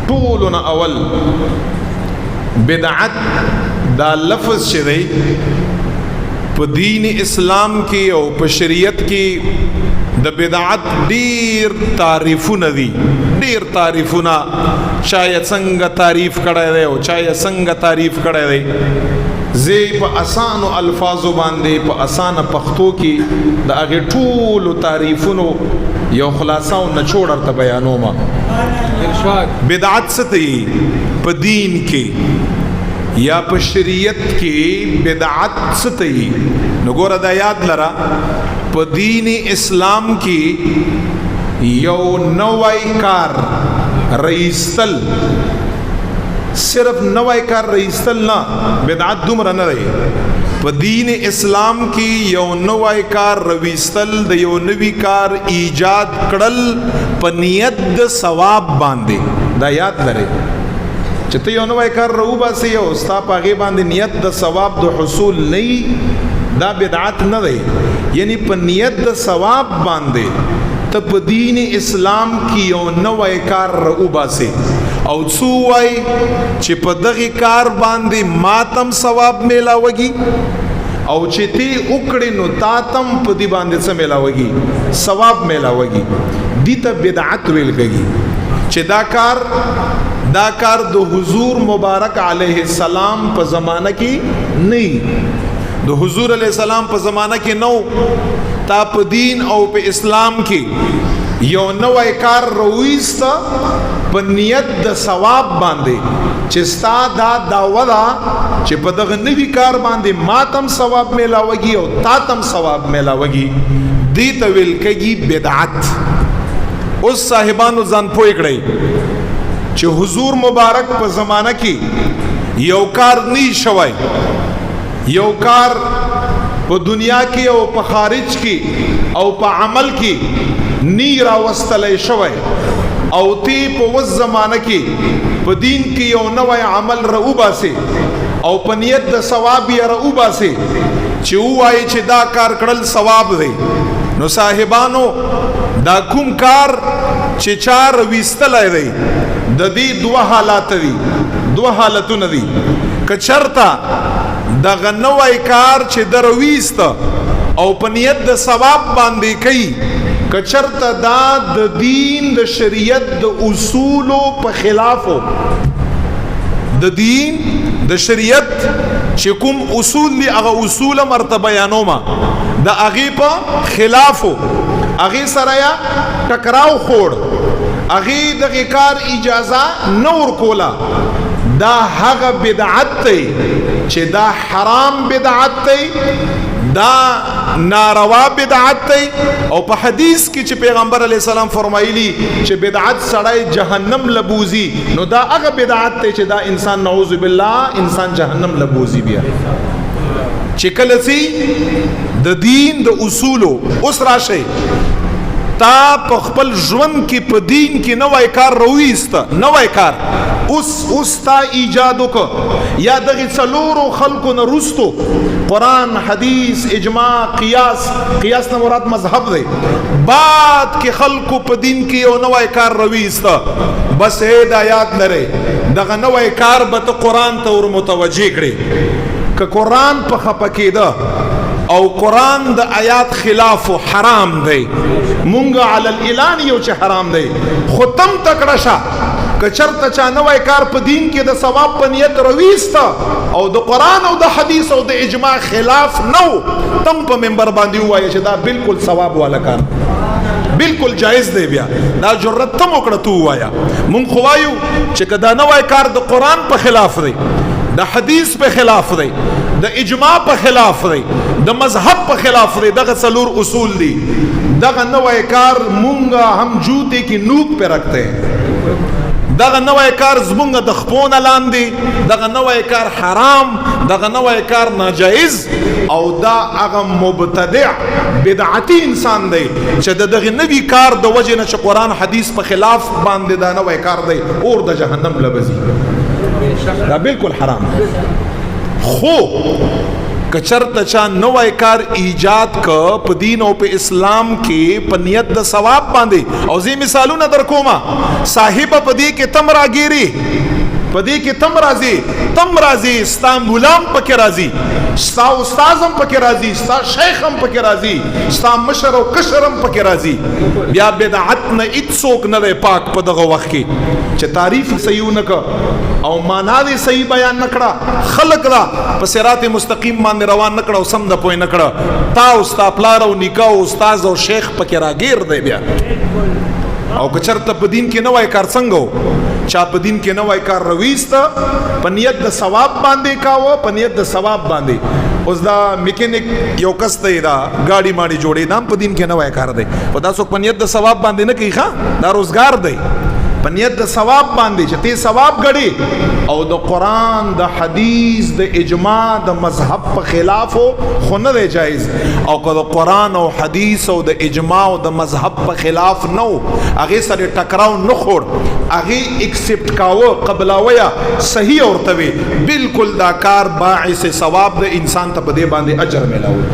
ټولنا اول بدعت دا لفظ چې دی په دین اسلام کې او په شریعت کې د بدعت ډیر تعریفونه دي، ډیر تعریفونه، چا څنګه تعریف کړی دی او چا څنګه تعریف کړی دی. زه په اسانو الفاظو باندې په اسانه پښتو کې د هغې ټولو تعریفونو یو خلاصه او نچوړ ورته بیانوم. بدعت څه ته په دین کې یا په شریعت کې بدعت څه ته؟ نو ګوره دا یاد لره، په دین اسلام کې یو نوی کار رئیستل، صرف نوی کار رئیستل نه، بدعت دومره نه دی. په دین اسلام کې یو نوی کار رئیستل، د یو نوی کار ایجاد کړل په نیت د ثواب باندې. دا یاد لرئ چې ته یو نوی کار راوباسې او ستا په هغې باندې نیت د ثواب د حصول نه، دا بدعت نه دی. یعنی په نیت د ثواب باندې ته په دین اسلام کې یو نوی کار راوباسې او څو وای چې په دغه کار باندې ماتم ثواب میلاوږي او چې تی وکړې نو تاتم په دې باندې څه میلاوږي؟ ثواب میلاوږي. دې ته بدعت ویل کېږي چې دا کار د حضور مبارک علیه السلام په زمانه کې نه، د حضور علیه السلام په زمانه کې نو. تا په دین او په اسلام کې یو نوی کار رویستا په نیت د ثواب باندې چې ستا دا دعوه ده چې په دغه نوی کار باندې ماتم ثواب میلاوږي او تاتم ثواب میلاوږي، دې ته ویل کېږي بدعت. اوس صاحبانو ځان پوه کړئ چې حضور مبارک په زمانه کې یو کار نه شوی، یو کار په دنیا کې او په خارج کې او په عمل کې نی راوستلی شوی او تی په وس زمانه کې په دین کې یو نوی عمل راوباسې او په نیت د ثواب یې راوباسې چې ووایي چې دا کار کړل ثواب دی. نو صاحبانو دا کوم کار چې چا راویستلی دی د دې دوه حالات دي، دوه حالتونه دي. که چرته دغه نوی کار چې درویست او په نیت د ثواب باندې کوي، که چرته دا د دین د شریعت د اصولو په خلافو، د دین د شریعت چې کوم اصول دي هغه اصول مرته بیانومه، د هغې په خلافو، هغې سره یا ټکراو خوړ، هغې دغه کار اجازه نه ورکوله، دا هغه بدعت دی چې دا حرام بدعت دی، دا ناروا بدعت دی. او په حدیث کې چې پیغمبر علیه السلام فرمایلی چې بدعت سړی جهنم لبوزي، نو دا هغه بدعت دی چې دا انسان نعوذ بالله انسان جهنم لبوزي. بیا چې کله سي د دین د اصولو اوس راشي تا په خپل ژوند کې په دین کې نوی کار رویست، نوی کار اوس تا ایجاد وکړه، یا دغه څلورو خلکو نه رستو قرآن، حدیث، اجماع، قیاس نه مراد مذهب دی، بعد کې خلکو په دین کې یو نوی کار رویست، بس هدایت لري دغه نوی کار به ته قرآن ته ور متوجه کړي. که قرآن په خپه کېده او قرآن د آیات خلاف حرام دی، مونږ علی الاعلان یو چې حرام دی، خو تم تکړه شه که چرته چا نوی کار په دین کې د ثواب په نیت رویسته او د قرآن او د حدیث او د اجماع خلاف نو، تم په منبر باندې ووایه چې دا بالکل ثواب والا کار، بالکل جایز دی. بیا دا جرأت تم وکړه تو ووایه. مونږ خو وایو چې که دا نوی کار د قرآن په خلاف دی، د حدیث په خلاف دی، د اجماع په خلاف دی، د مذهب په خلاف دی، دغه څلور اصول دي، دغه نوی کار مونږ هم جوتے کی نوک پہ رکھتے ہیں، دغه نوی کار زمونږ د خپو نه لاندې، دغه نوی کار حرام، دغه نوی کار ناجایز، او دا هغه مبتدع بدعتي انسان دی چې د دغه نوی کار د وجې نه چې قرآن حدیث په خلاف باندې دا نوی کار دی اور د جهنم لبزي، دا بالکل حرام. خو کچرته چا نوی کار ایجاد ک په دین او په اسلام کې په نیت د ثواب باندې او زی مثالونه در کومه صاحب په دې کې تم راګيري پدې کې تم راضي ستا غلام پکې راضي ستا استاد هم پکې راضي ستا شیخ هم پکې راضي ستا مشر او کشر هم پکې راضي بیا بدعت نه اڅوک نه پاک په دغه وخت کې چې تعریف صحیح نه ک او معنا دې صحیح بیان نکړه خلق را په صراط مستقیم باندې روان نکړه او سم د پوي نکړه تا استا پلار او نکاح او استاد او شیخ پکې راګیر دی بیا او کچرته په دین کې نوای کار څنګه چا په دین کې نوای کار رويست په نیت د ثواب باندې کاوه په نیت د ثواب باندې اوس دا میکینیک یو کس دی دا گاڑی ماڑی جوړي نام په دین کې نوای کار دی په تاسو په نیت د ثواب باندې نه کوي ښا دا روزګار دی په نیت د ثواب باندې چې ته ثواب غړي او د قران د حدیث د اجماع د مذهب په خلاف خو نه دی جایز او که د قران او حدیث او د اجماع او د مذهب په خلاف نو هغه سره ټکراو نه خور هغه ایکسپټ کاوه قبلاویا صحیح اورته وي بالکل دا کار باعث ثواب د انسان ته په دې باندې اجر ملاوي